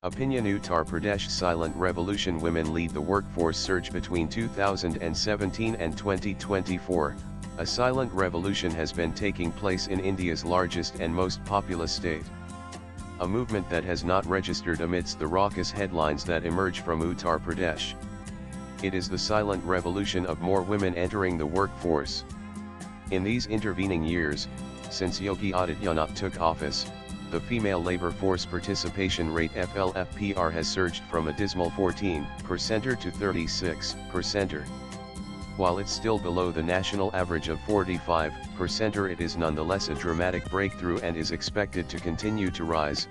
Opinion Uttar Pradesh silent revolution. Women lead the workforce surge between 2017 and 2024. A silent revolution has been taking place in India's largest and most populous state. A movement that has not registered amidst the raucous headlines that emerge from Uttar Pradesh. It is the silent revolution of more women entering the workforce. In these intervening years, since Yogi Adityanath took office, the female labor force participation rate (FLFPR) has surged from a dismal 14% to 36%. While it's still below the national average of 45%, it is nonetheless a dramatic breakthrough and is expected to continue to rise,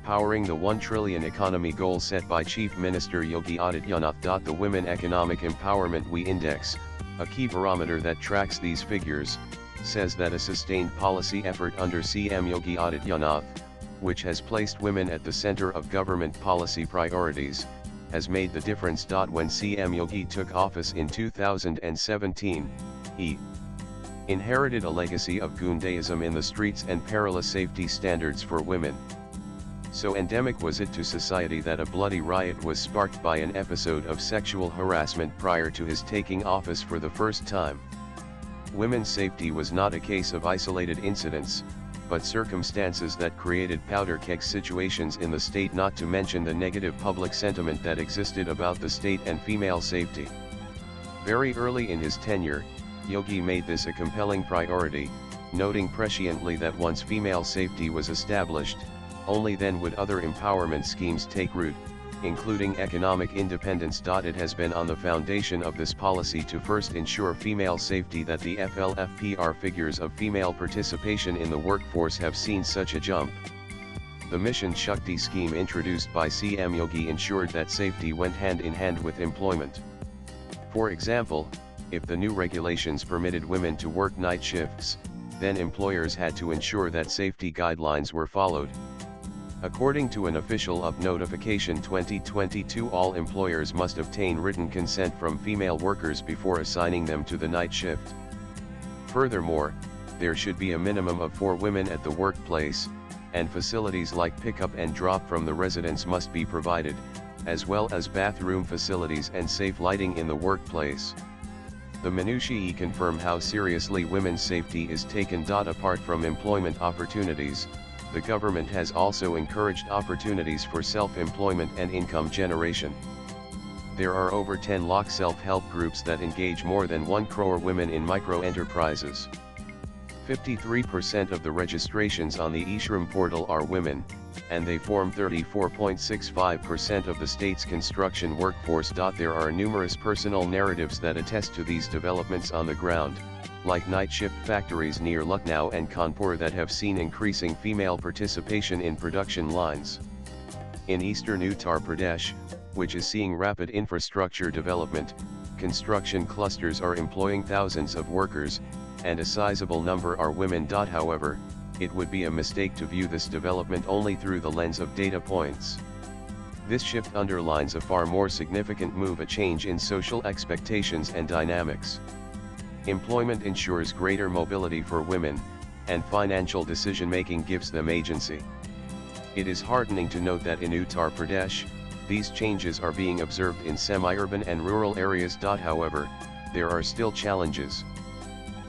powering the 1 trillion economy goal set by Chief Minister Yogi Adityanath. The Women Economic Empowerment WE Index, a key barometer that tracks these figures, says that a sustained policy effort under CM Yogi Adityanath, which has placed women at the center of government policy priorities, has made the difference. When CM Yogi took office in 2017, he inherited a legacy of Gundaism in the streets and perilous safety standards for women. So endemic was it to society that a bloody riot was sparked by an episode of sexual harassment prior to his taking office for the first time. Women's safety was not a case of isolated incidents, but circumstances that created powder keg situations in the state, not to mention the negative public sentiment that existed about the state and female safety. Very early in his tenure, Yogi made this a compelling priority, noting presciently that once female safety was established, only then would other empowerment schemes take root, including economic independence. It has been on the foundation of this policy to first ensure female safety that the FLFPR figures of female participation in the workforce have seen such a jump. The Mission Shakti scheme introduced by CM Yogi ensured that safety went hand in hand with employment. For example, if the new regulations permitted women to work night shifts, then employers had to ensure that safety guidelines were followed. According to an official UP notification 2022, all employers must obtain written consent from female workers before assigning them to the night shift. Furthermore, there should be a minimum of 4 women at the workplace, and facilities like pickup and drop from the residence must be provided, as well as bathroom facilities and safe lighting in the workplace. The minutiae confirm how seriously women's safety is taken. Apart from employment opportunities, the government has also encouraged opportunities for self-employment and income generation. There are over 10 lakh self-help groups that engage more than 1 crore women in micro-enterprises. 53% of the registrations on the eShram portal are women, and they form 34.65% of the state's construction workforce. There are numerous personal narratives that attest to these developments on the ground, like night shift factories near Lucknow and Kanpur that have seen increasing female participation in production lines. In eastern Uttar Pradesh, which is seeing rapid infrastructure development, construction clusters are employing thousands of workers, and a sizable number are women. However, it would be a mistake to view this development only through the lens of data points. This shift underlines a far more significant move, a change in social expectations and dynamics. Employment ensures greater mobility for women, and financial decision-making gives them agency. It is heartening to note that in Uttar Pradesh, these changes are being observed in semi-urban and rural areas. However, there are still challenges.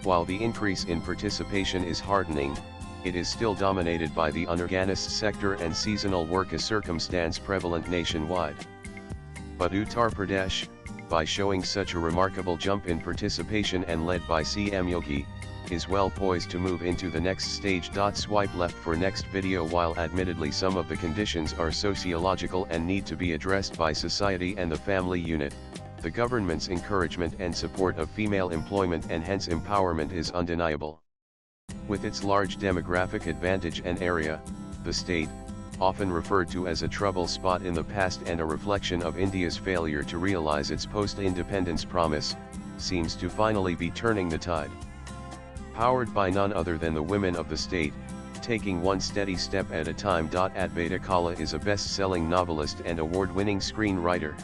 While the increase in participation is heartening, it is still dominated by the unorganized sector and seasonal work, a circumstance prevalent nationwide. But Uttar Pradesh, by showing such a remarkable jump in participation and led by CM Yogi, is well poised to move into the next stage. Swipe left for next video. While admittedly some of the conditions are sociological and need to be addressed by society and the family unit, the government's encouragement and support of female employment and hence empowerment is undeniable. With its large demographic advantage and area, the state, often referred to as a trouble spot in the past and a reflection of India's failure to realize its post-independence promise, seems to finally be turning the tide. Powered by none other than the women of the state, taking one steady step at a time. Advaita Kala is a best-selling novelist and award-winning screenwriter.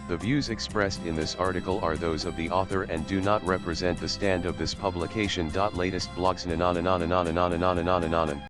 The views expressed in this article are those of the author and do not represent the stand of this publication. Latest blogs.